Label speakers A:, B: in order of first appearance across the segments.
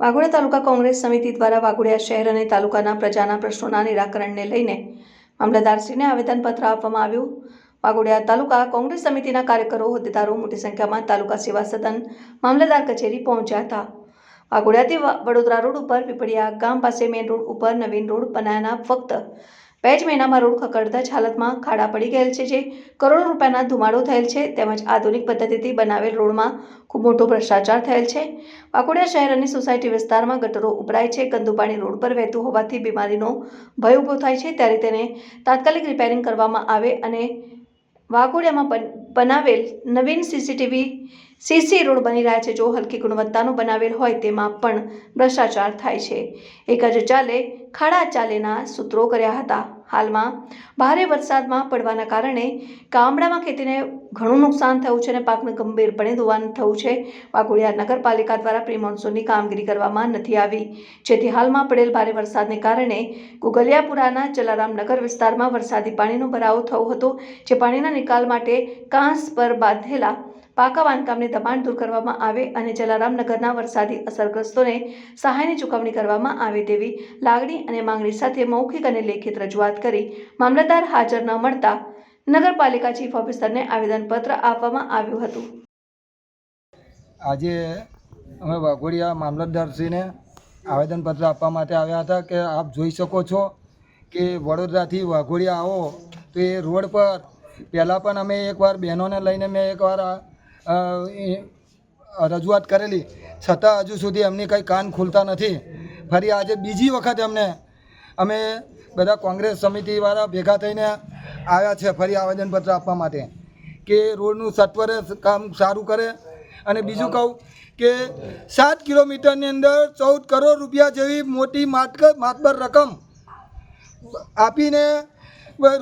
A: વાઘોડિયા તાલુકા કોંગ્રેસ સમિતિ દ્વારા વાઘોડિયા શહેર અને તાલુકાના પ્રજાના પ્રશ્નોના નિરાકરણને લઈને મામલતદારશ્રીને આવેદનપત્ર આપવામાં આવ્યું। વાઘોડિયા તાલુકા કોંગ્રેસ સમિતિના કાર્યકરો હોદ્દેદારો મોટી સંખ્યામાં તાલુકા સેવા સદન મામલતદાર કચેરી પહોંચ્યા હતા। વાઘોડિયાથી વડોદરા રોડ ઉપર પીપળિયા ગામ પાસે મેઇન રોડ ઉપર નવીન રોડ બનાવવાના ફક્ત 2 જ મહિનામાં રોડ ખખડધજ હાલતમાં ખાડા પડી ગયેલ છે, જે કરોડો રૂપિયાના ધુમાડો થયેલ છે, તેમજ આધુનિક પદ્ધતિથી બનાવેલ રોડમાં ખૂબ મોટો ભ્રષ્ટાચાર થયેલ છે। વાઘોડિયા શહેર અને સોસાયટી વિસ્તારમાં ગટરો ઉભરાય છે, ગંદુ પાણી રોડ પર વહેતું હોવાથી બીમારીનો ભય ઊભો થાય છે, ત્યારે તેને તાત્કાલિક રિપેરિંગ કરવામાં આવે અને વાઘોડિયામાં બનાવેલ નવીન સીસી રોડ બની રહ્યા છે, જો હલકી ગુણવત્તાનો બનાવેલ હોય તેમાં પણ ભ્રષ્ટાચાર થાય છે। એક જ ચાલે ખાડા ચાલેના સૂત્રો કર્યા હતા। હાલમાં ભારે વરસાદમાં પડવાના કારણે ગામડામાં ખેતીને ઘણું નુકસાન થયું છે અને પાકને ગંભીરપણે ધોવાણ થયું છે। વાઘોડિયા નગરપાલિકા દ્વારા પ્રી મોન્સૂનની કામગીરી કરવામાં નથી આવી, જેથી હાલમાં પડેલ ભારે વરસાદને કારણે ગુગલિયાપુરાના જલારામનગર વિસ્તારમાં વરસાદી પાણીનો ભરાવો થયો હતો, જે પાણીના નિકાલ માટે કાંસ પર બાંધેલા પાકા બાંધકામને દબાણ દૂર કરવામાં આવે અને જલારામનગરના વરસાદી અસરગ્રસ્તોને સહાયની ચૂકવણી કરવામાં આવે તેવી લાગણી અને માંગણી સાથે મૌખિક અને લેખિત રજૂઆત કરી મામલતદાર હાજર ન મળતા નગરપાલિકા ચીફ ઓફિસરને આવેદનપત્ર આપવામાં આવ્યું હતું।
B: આજે અમે વાઘોડિયા મામલતદારશ્રીને આવેદનપત્ર આપવા માટે આવ્યા હતા કે આપ જોઈ શકો છો કે વડોદરાથી વાઘોડિયા આવો તો એ રોડ પર પહેલાં પણ અમે એકવાર બહેનોને લઈને મેં એકવાર રજૂઆત કરેલી, છતાં હજુ સુધી એમની કંઈ કાન ખુલતા નથી। ફરી આજે બીજી વખત અમે બધા કોંગ્રેસ સમિતિવાળા ભેગા થઈને આવ્યા છે ફરી આવેદનપત્ર આપવા માટે કે રોડનું સત્વરે કામ સારું કરે। અને બીજું કહું કે 7 કિલોમીટરની અંદર 14 કરોડ રૂપિયા જેવી મોટી માતબર રકમ આપીને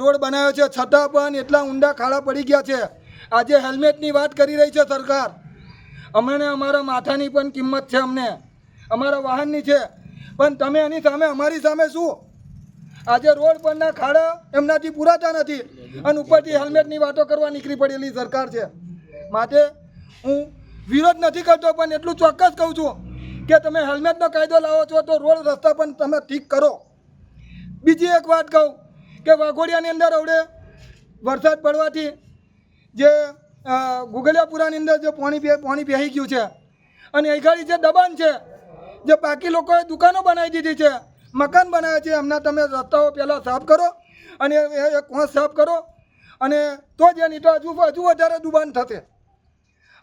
B: રોડ બનાવ્યો છે, છતાં પણ એટલા ઊંડા ખાડા પડી ગયા છે। આજે હેલ્મેટની વાત કરી રહી છે સરકાર, અમને અમારા માથાની પણ કિંમત છે, અમને અમારા વાહનની છે, પણ તમે એની સામે અમારી સામે શું? આજે રોડ પરના ખાડા એમનાથી પૂરાતા નથી અને ઉપરથી હેલ્મેટની વાતો કરવા નીકળી પડેલી સરકાર છે। માટે હું વિરોધ નથી કરતો, પણ એટલું ચોક્કસ કહું છું કે તમે હેલ્મેટનો કાયદો લાવો છો તો રોડ રસ્તા પણ તમે ઠીક કરો। બીજી એક વાત કહું કે વાઘોડિયાની અંદર હવે વરસાદ પડવાથી જે ગુગલિયાપુરાની અંદર જે પાણી બેસી ગયું છે અને અહીંગાડી જે દબાણ છે, જે બાકી લોકોએ દુકાનો બનાવી દીધી છે, મકાન બનાવ્યા છે, એમના તમે રસ્તાઓ પહેલાં સાફ કરો અને એ કોંસ સાફ કરો, અને તો જ એની તો હજુ વધારે દુબાણ થશે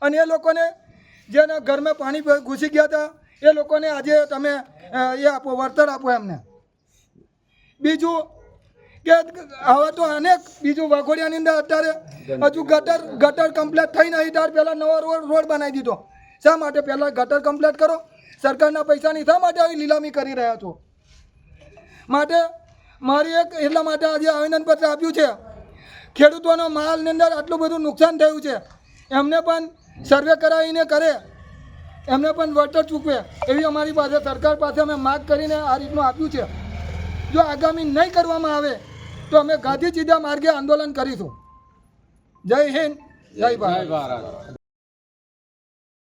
B: અને એ લોકોને જેના ઘરમાં પાણી ઘૂસી ગયા હતા એ લોકોને આજે તમે એ આપો, વળતર આપો એમને। બીજું કે હવે તો અનેક બીજું વાઘોડિયાની અંદર અત્યારે હજુ ગટર કમ્પ્લીટ થઈ નહીં, ત્યાર પહેલાં નવો રોડ બનાવી દીધો। શા માટે? પહેલાં ગટર કમ્પ્લીટ કરો, સરકારના પૈસાની શા માટે આવી લીલામી કરી રહ્યા છો? માટે મારી એટલા માટે આજે આવેદનપત્ર આપ્યું છે। ખેડૂતોનો માલની અંદર આટલું બધું નુકસાન થયું છે, એમને પણ સર્વે કરાવીને કરે, એમને પણ વળતર ચૂકવે એવી અમારી પાસે સરકાર પાસે અમે માગ કરીને આ રીતનું આપ્યું છે। જો આગામી નહીં કરવામાં આવે તો અમે ગાંધી સીધા માર્ગે આંદોલન કરીશું। જય હિન્દ, જય ભારત।